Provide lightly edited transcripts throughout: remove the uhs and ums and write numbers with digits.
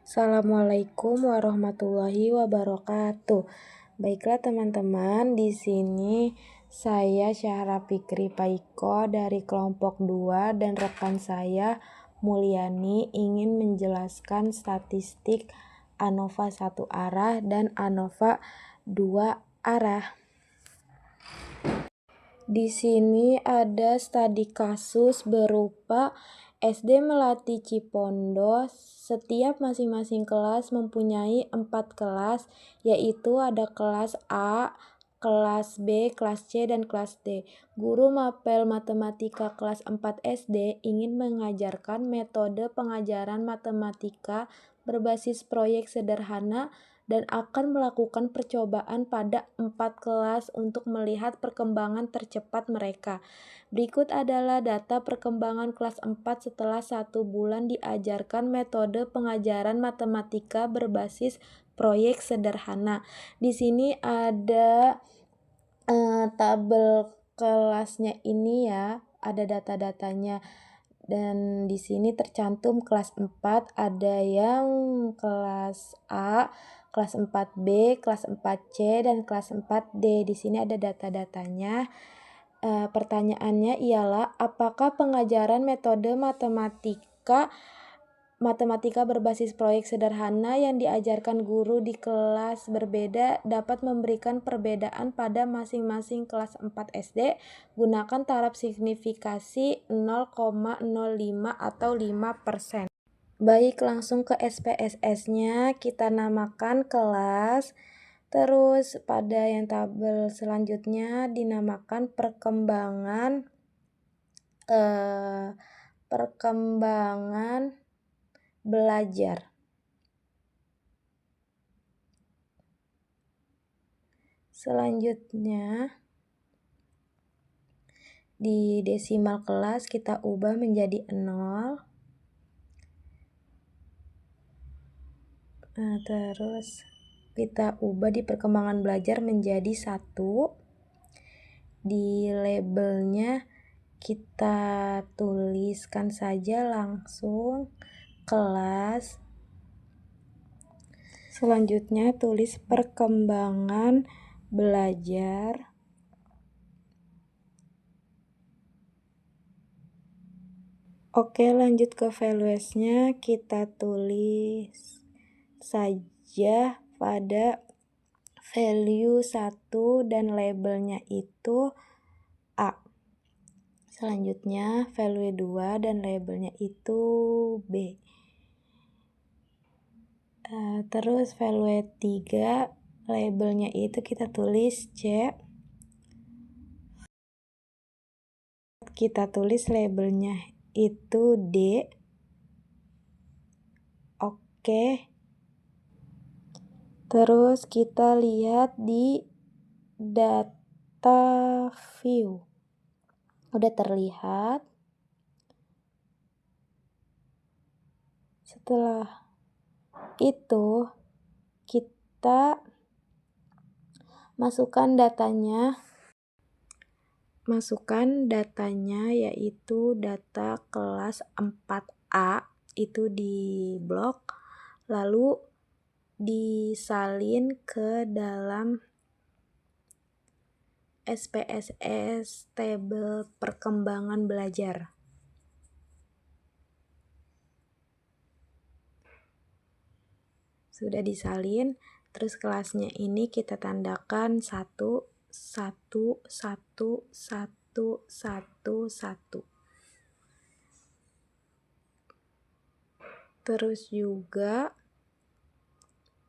Assalamualaikum warahmatullahi wabarakatuh. Baiklah teman-teman, di sini saya Syahra Fikri Paiko dari kelompok 2 dan rekan saya Mulyani ingin menjelaskan statistik ANOVA 1 arah dan ANOVA 2 arah. Di sini ada studi kasus berupa SD Melati Cipondo. Setiap masing-masing kelas mempunyai 4 kelas, yaitu ada kelas A, kelas B, kelas C, dan kelas D. Guru mapel matematika kelas 4 SD ingin mengajarkan metode pengajaran matematika berbasis proyek sederhana dan akan melakukan percobaan pada 4 kelas untuk melihat perkembangan tercepat mereka. Berikut adalah data perkembangan kelas 4 setelah 1 bulan diajarkan metode pengajaran matematika berbasis proyek sederhana. Di sini ada tabel kelasnya ini ya, ada data-datanya. Dan di sini tercantum kelas 4, ada yang kelas A, kelas 4B, kelas 4C, dan kelas 4D. Di sini ada data-datanya. Pertanyaannya ialah, apakah pengajaran metode matematika berbasis proyek sederhana yang diajarkan guru di kelas berbeda dapat memberikan perbedaan pada masing-masing kelas 4 SD? Gunakan taraf signifikasi 0,05 atau 5%. Baik, langsung ke SPSS-nya, kita namakan kelas. Terus pada yang tabel selanjutnya dinamakan perkembangan belajar. Selanjutnya di desimal kelas kita ubah menjadi 0. Terus kita ubah di perkembangan belajar menjadi 1. Di labelnya kita tuliskan saja langsung kelas. Selanjutnya tulis perkembangan belajar. Oke, lanjut ke values-nya, kita tulis saja pada value 1 dan labelnya itu A. Selanjutnya value 2 dan labelnya itu B. Terus value 3 labelnya itu kita tulis C. Kita tulis labelnya itu D. Oke. Terus kita lihat di data view. Udah terlihat. Setelah itu kita masukkan datanya yaitu data kelas 4A itu di blok, lalu disalin ke dalam SPSS tabel perkembangan belajar. Sudah disalin, terus kelasnya ini kita tandakan 1, 1, 1, 1, 1, 1. Terus juga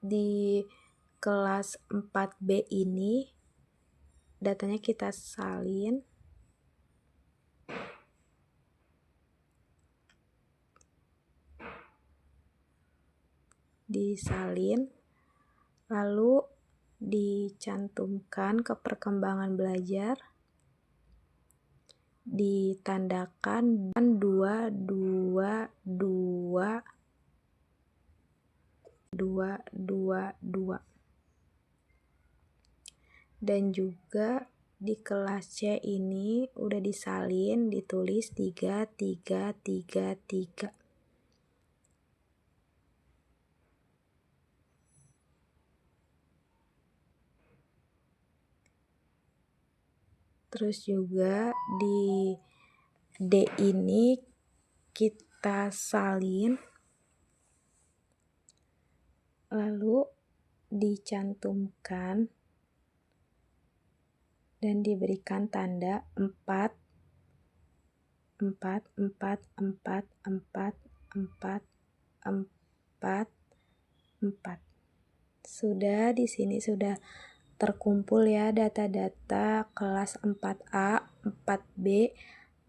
di kelas 4B ini datanya kita salin. Disalin, lalu dicantumkan ke perkembangan belajar, ditandakan 2, 2, 2, 2, 2, 2. Dan juga di kelas C ini udah disalin, ditulis 3, 3, 3, 3. Terus juga di D ini kita salin, lalu dicantumkan dan diberikan tanda 4, 4, 4, 4, 4, 4, 4, 4. Sudah, di sini sudah terkumpul ya data-data kelas 4A, 4B,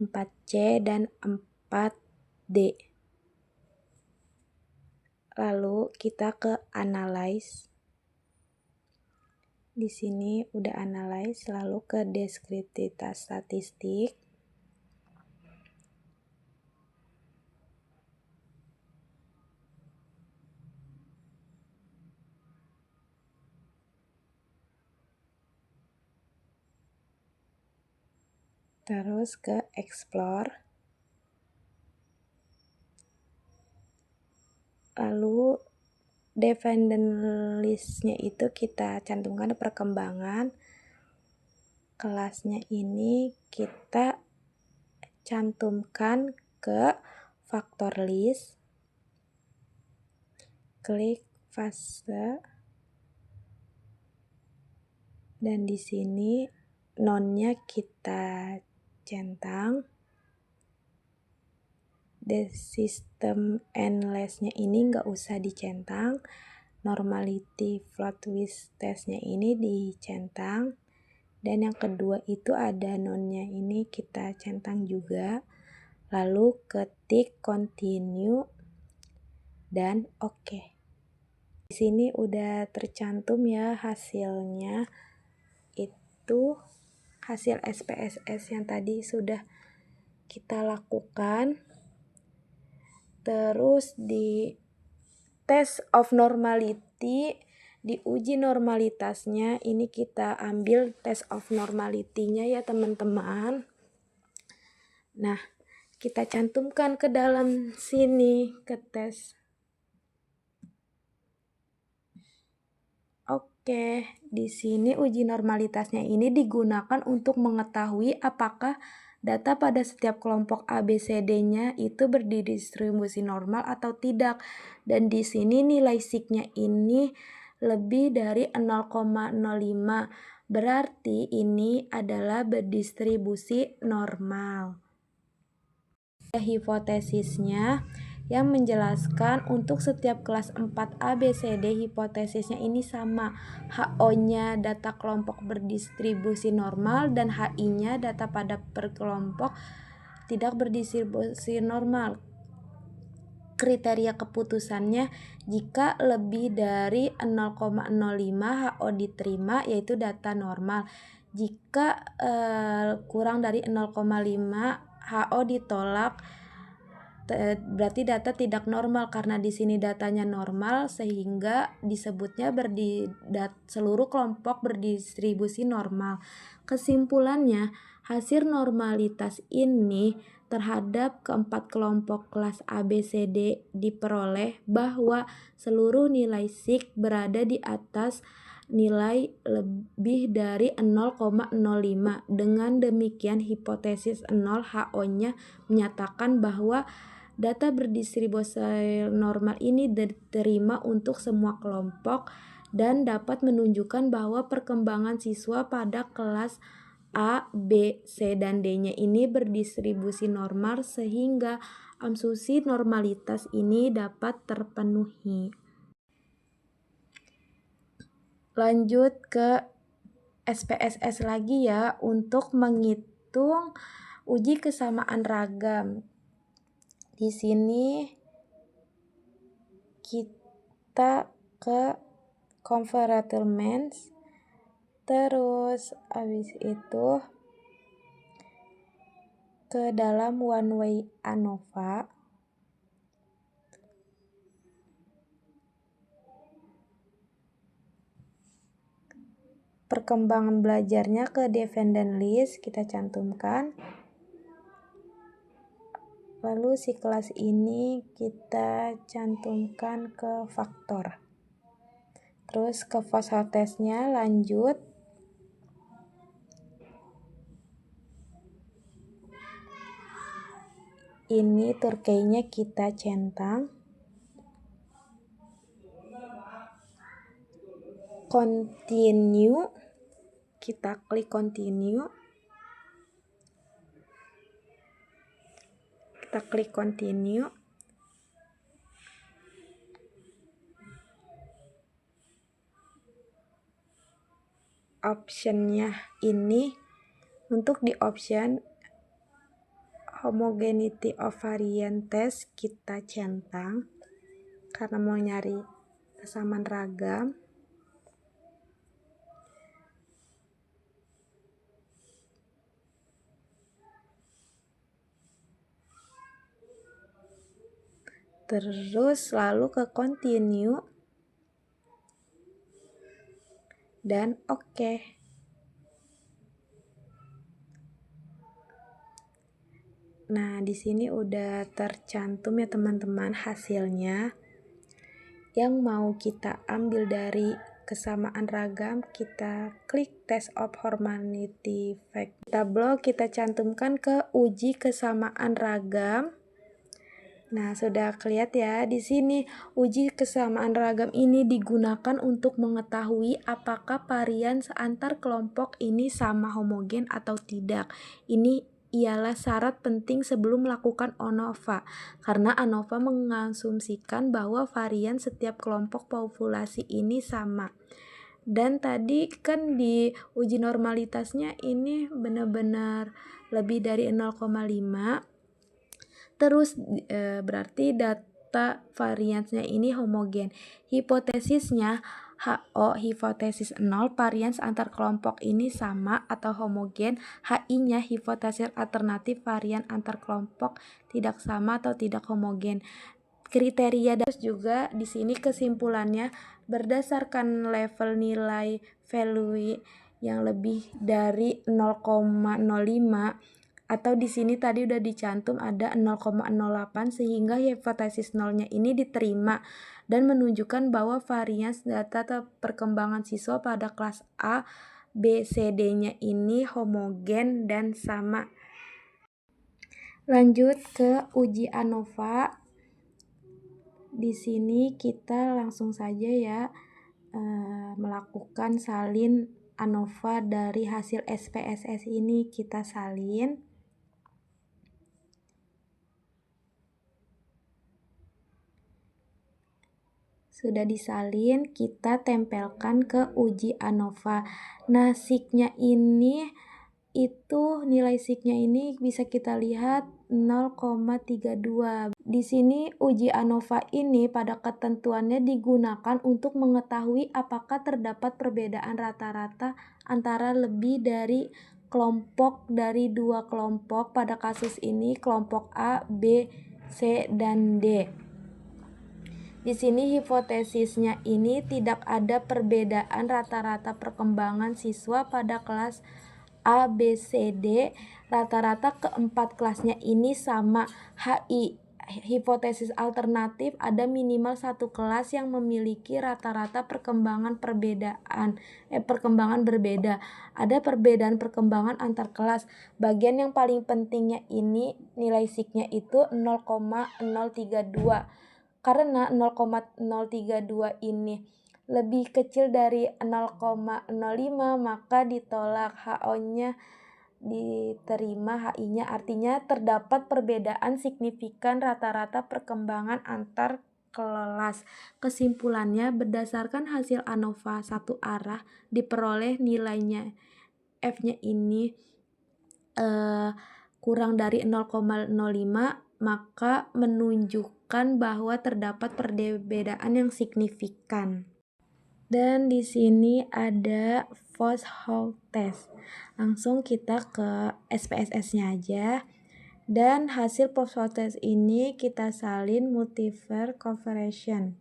4C, dan 4D. Lalu kita ke analyze. Di sini udah analyze, lalu ke deskriptivitas statistik. Terus ke explore. Lalu dependent list-nya itu kita cantumkan perkembangan. Kelasnya ini kita cantumkan ke faktor list. Klik fase. Dan di sini nonnya kita centang. The system endless-nya ini nggak usah dicentang. Normality float width test-nya ini dicentang. Dan yang kedua itu ada nonnya ini kita centang juga. Lalu ketik continue dan oke. Di sini udah tercantum ya hasilnya. Itu hasil SPSS yang tadi sudah kita lakukan. Terus di test of normality, di uji normalitasnya ini kita ambil test of normality-nya ya teman-teman. Nah, kita cantumkan ke dalam sini ke tes. Oke, di sini uji normalitasnya ini digunakan untuk mengetahui apakah data pada setiap kelompok ABCD-nya itu berdistribusi normal atau tidak. Dan di sini nilai sigma-nya ini lebih dari 0,05. Berarti ini adalah berdistribusi normal. Hipotesisnya yang menjelaskan untuk setiap kelas 4 ABCD hipotesisnya ini sama. HO-nya data kelompok berdistribusi normal dan HI-nya data pada per kelompok tidak berdistribusi normal. Kriteria keputusannya jika lebih dari 0,05 HO diterima yaitu data normal. Jika kurang dari 0,5 HO ditolak, berarti data tidak normal karena di sini datanya normal sehingga disebutnya seluruh kelompok berdistribusi normal. Kesimpulannya, hasil normalitas ini terhadap keempat kelompok kelas ABCD diperoleh bahwa seluruh nilai sig berada di atas nilai lebih dari 0,05. Dengan demikian hipotesis 0 HO-nya menyatakan bahwa data berdistribusi normal ini diterima untuk semua kelompok dan dapat menunjukkan bahwa perkembangan siswa pada kelas A, B, C, dan D-nya ini berdistribusi normal sehingga asumsi normalitas ini dapat terpenuhi. Lanjut ke SPSS lagi ya untuk menghitung uji kesamaan ragam. Di sini kita ke convertibles, terus habis itu ke dalam one way ANOVA. Perkembangan belajarnya ke dependent list kita cantumkan. Lalu si kelas ini kita cantumkan ke faktor. Terus ke fossil testnya lanjut. Ini Turkeynya kita centang. Continue. Kita klik continue. Kita klik continue. Optionnya ini, untuk di option homogeneity of variant test kita centang karena mau nyari kesamaan ragam. Terus lalu ke continue dan oke. Nah, di sini udah tercantum ya teman-teman hasilnya. Yang mau kita ambil dari kesamaan ragam, kita klik test of homogeneity fact. Tabel kita cantumkan ke uji kesamaan ragam. Nah, sudah kelihatan ya di sini uji kesamaan ragam ini digunakan untuk mengetahui apakah varian antar kelompok ini sama homogen atau tidak. Ini ialah syarat penting sebelum melakukan ANOVA, karena ANOVA mengasumsikan bahwa varian setiap kelompok populasi ini sama. Dan tadi kan di uji normalitasnya ini benar-benar lebih dari 0,5. Terus berarti data variansnya ini homogen. Hipotesisnya HO, hipotesis 0, varians antar kelompok ini sama atau homogen. HI-nya, hipotesis alternatif, varian antar kelompok tidak sama atau tidak homogen. Kriteria dan juga di sini kesimpulannya berdasarkan level nilai value yang lebih dari 0,05 atau di sini tadi udah dicantum ada 0,08 sehingga hipotesis nolnya ini diterima dan menunjukkan bahwa varians data perkembangan siswa pada kelas A, B, C, D-nya ini homogen dan sama. Lanjut ke uji ANOVA. Di sini kita langsung saja ya melakukan salin ANOVA dari hasil SPSS ini, kita salin. Sudah disalin, kita tempelkan ke uji ANOVA. Nah, signya ini itu nilai signya ini bisa kita lihat 0,32. Di sini uji ANOVA ini pada ketentuannya digunakan untuk mengetahui apakah terdapat perbedaan rata-rata antara lebih dari kelompok dari dua kelompok, pada kasus ini kelompok A, B, C, dan D. Di sini hipotesisnya ini tidak ada perbedaan rata-rata perkembangan siswa pada kelas A, B, C, D. Rata-rata keempat kelasnya ini sama. HI, hipotesis alternatif, ada minimal satu kelas yang memiliki rata-rata perkembangan berbeda. Ada perbedaan perkembangan antar kelas. Bagian yang paling pentingnya ini nilai signya itu 0,032. Karena 0,032 ini lebih kecil dari 0,05 maka ditolak, HO-nya diterima, HI-nya, artinya terdapat perbedaan signifikan rata-rata perkembangan antar kelas. Kesimpulannya, berdasarkan hasil ANOVA satu arah diperoleh nilainya F-nya ini kurang dari 0,05 maka menunjukkan bahwa terdapat perbedaan yang signifikan. Dan di sini ada Voskhod test. Langsung kita ke SPSS-nya aja. Dan hasil Voskhod test ini kita salin multivariate comparison.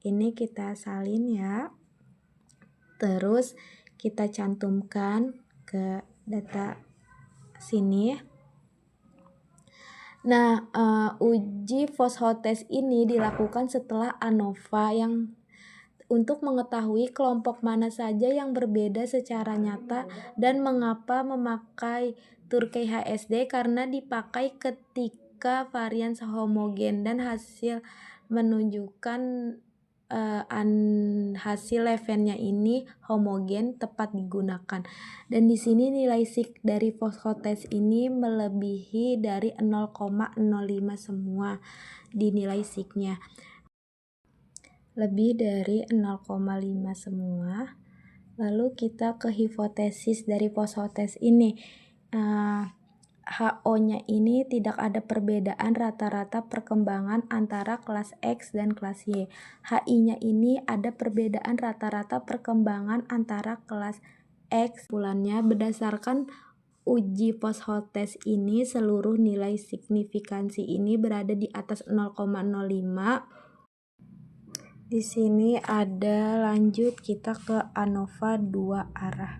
Ini kita salin ya. Terus kita cantumkan ke data sini. Nah, uji Voskhod test ini dilakukan setelah ANOVA yang untuk mengetahui kelompok mana saja yang berbeda secara nyata dan mengapa memakai Turkey HSD, karena dipakai ketika jika varian sehomogen dan hasil menunjukkan hasil levennya ini homogen tepat digunakan. Dan di sini nilai sig dari phosphotes ini melebihi dari 0,05 semua di nilai signya. Lebih dari 0,5 semua. Lalu kita ke hipotesis dari phosphotes ini. HO-nya ini tidak ada perbedaan rata-rata perkembangan antara kelas X dan kelas Y. HI-nya ini ada perbedaan rata-rata perkembangan antara kelas X. Bulannya berdasarkan uji phosphotes ini seluruh nilai signifikansi ini berada di atas 0,05. Di sini ada lanjut kita ke ANOVA 2 arah.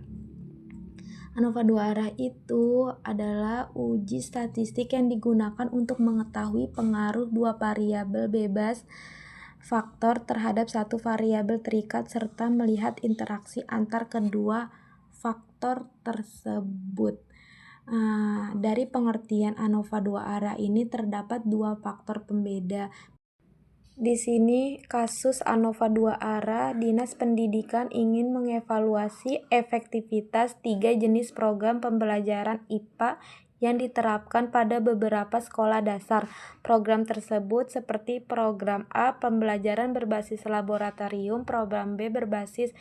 ANOVA 2 arah itu adalah uji statistik yang digunakan untuk mengetahui pengaruh dua variabel bebas faktor terhadap satu variabel terikat serta melihat interaksi antar kedua faktor tersebut. Dari pengertian ANOVA 2 arah ini terdapat dua faktor pembeda. Di sini kasus ANOVA 2 arah, Dinas Pendidikan ingin mengevaluasi efektivitas 3 jenis program pembelajaran IPA yang diterapkan pada beberapa sekolah dasar. Program tersebut seperti program A, pembelajaran berbasis laboratorium, program B berbasis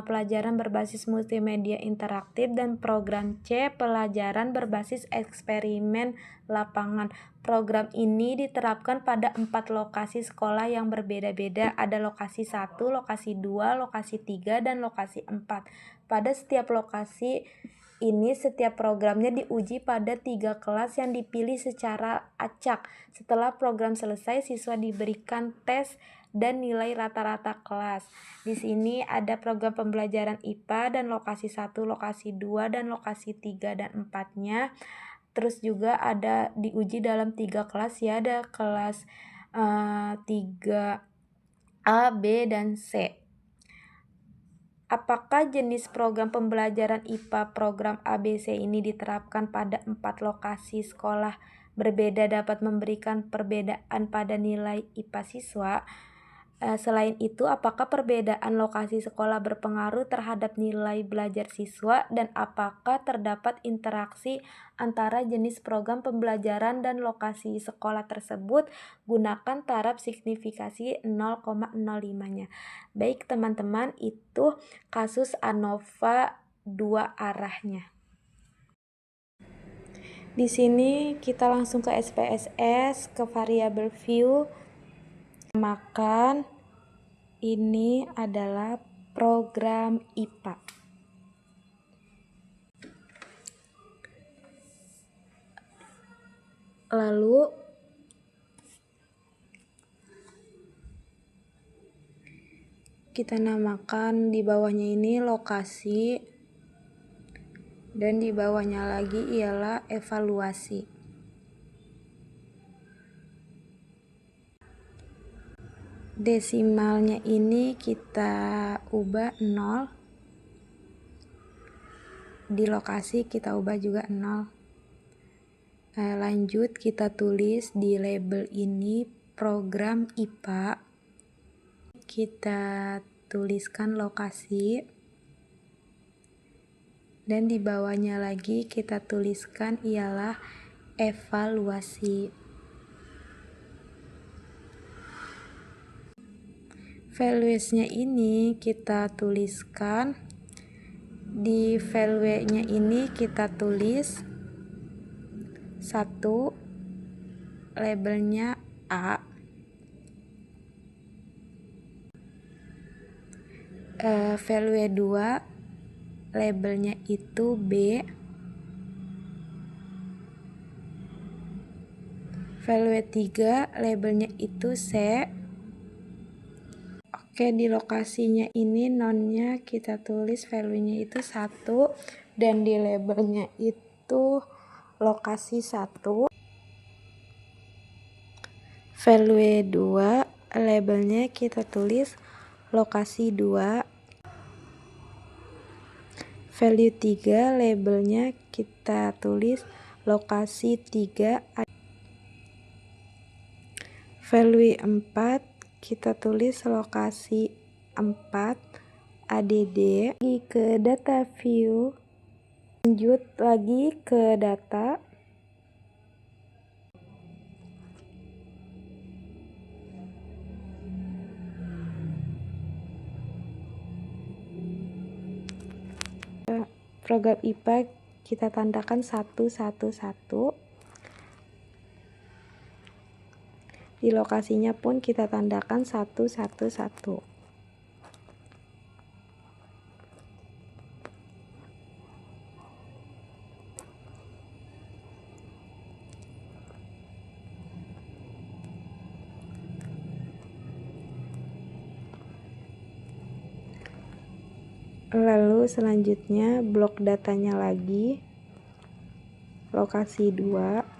pelajaran berbasis multimedia interaktif, dan program C, pelajaran berbasis eksperimen lapangan. Program ini diterapkan pada 4 lokasi sekolah yang berbeda-beda. Ada lokasi 1, lokasi 2, lokasi 3, dan lokasi 4. Pada setiap lokasi ini setiap programnya diuji pada 3 kelas yang dipilih secara acak. Setelah program selesai, siswa diberikan tes dan nilai rata-rata kelas. Di sini ada program pembelajaran IPA dan lokasi 1, lokasi 2, dan lokasi 3 dan 4-nya. Terus juga ada diuji dalam 3 kelas ya, ada kelas 3A, B, dan C. Apakah jenis program pembelajaran IPA program ABC ini diterapkan pada 4 lokasi sekolah berbeda dapat memberikan perbedaan pada nilai IPA siswa? Selain itu, apakah perbedaan lokasi sekolah berpengaruh terhadap nilai belajar siswa, dan apakah terdapat interaksi antara jenis program pembelajaran dan lokasi sekolah tersebut? Gunakan taraf signifikasi 0,05-nya. Baik teman-teman, itu kasus ANOVA 2 arahnya. Di sini kita langsung ke SPSS, ke variabel view. Makan ini adalah program IPA. Lalu kita namakan di bawahnya ini lokasi, dan di bawahnya lagi ialah evaluasi. Desimalnya ini kita ubah 0. Di lokasi kita ubah juga 0. Lanjut kita tulis di label ini program IPA. Kita tuliskan lokasi. Dan di bawahnya lagi kita tuliskan ialah evaluasi. Values-nya ini kita tuliskan, di value-nya ini kita tulis 1, labelnya A, value 2, labelnya itu B, value 3, labelnya itu C. Oke, di lokasinya ini nonnya kita tulis value-nya itu 1, dan di labelnya itu lokasi 1. Value 2, labelnya kita tulis lokasi 2. Value 3, labelnya kita tulis lokasi 3. Value 4 kita tulis lokasi 4 ADD. Lagi ke data view, lanjut lagi ke data. Program IPA kita tandakan 111. Di lokasinya pun kita tandakan 111. Lalu selanjutnya blok datanya lagi, lokasi 2.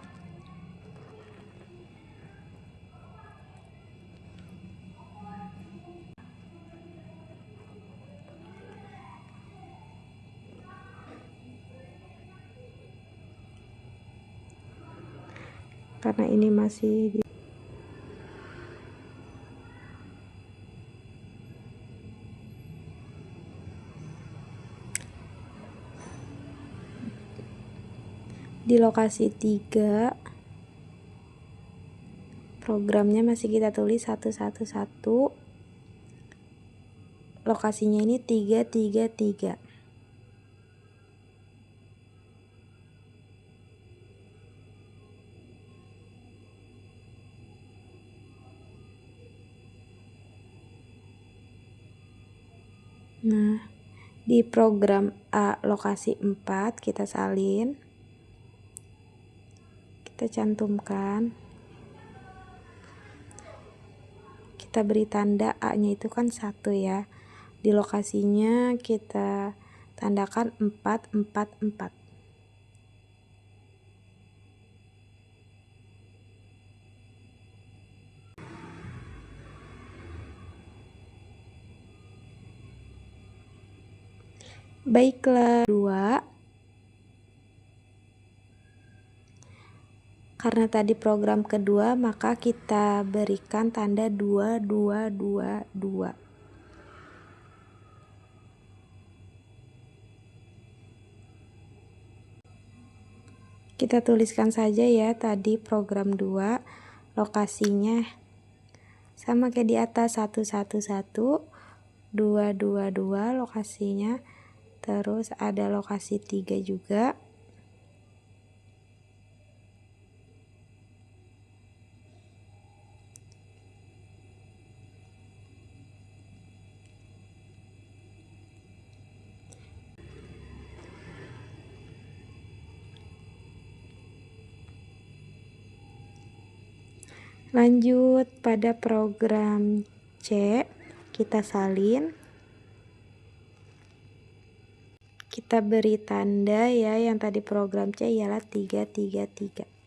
Karena ini masih di lokasi 3, programnya masih kita tulis 111, lokasinya ini 333. Nah, di program A lokasi 4 kita salin, kita cantumkan, kita beri tanda A-nya itu kan 1 ya. Di lokasinya kita tandakan 444. Baiklah, 2. Karena tadi program kedua, maka kita berikan tanda 2222. Kita tuliskan saja ya tadi program 2, lokasinya sama kayak di atas 111, 222 lokasinya. Terus ada lokasi 3 juga. Lanjut pada program C, kita salin. Kita beri tanda ya, yang tadi program C ialah 333.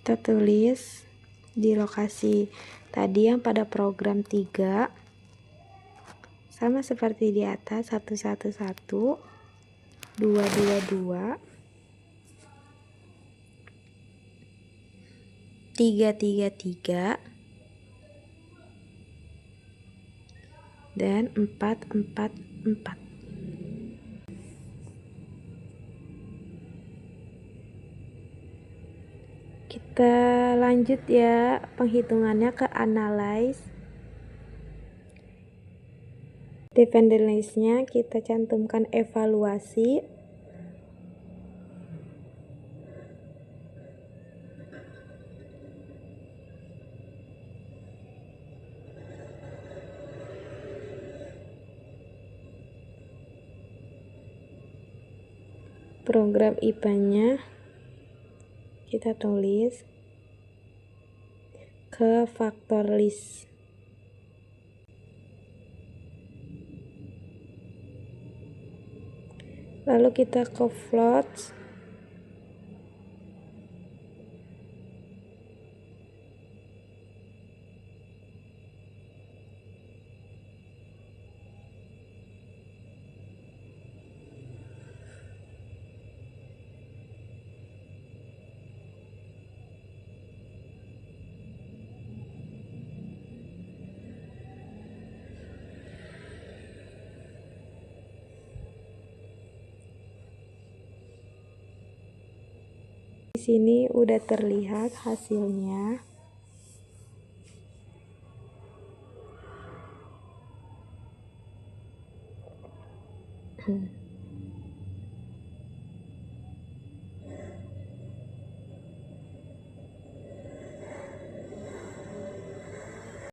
Kita tulis di lokasi tadi yang pada program 3, sama seperti di atas 111, 222, 333, dan 444. Kita lanjut ya penghitungannya ke analyze. Dependency-nya kita cantumkan evaluasi. Program IPA-nya kita tulis ke faktor list. Lalu kita ke floats. Di sini udah terlihat hasilnya.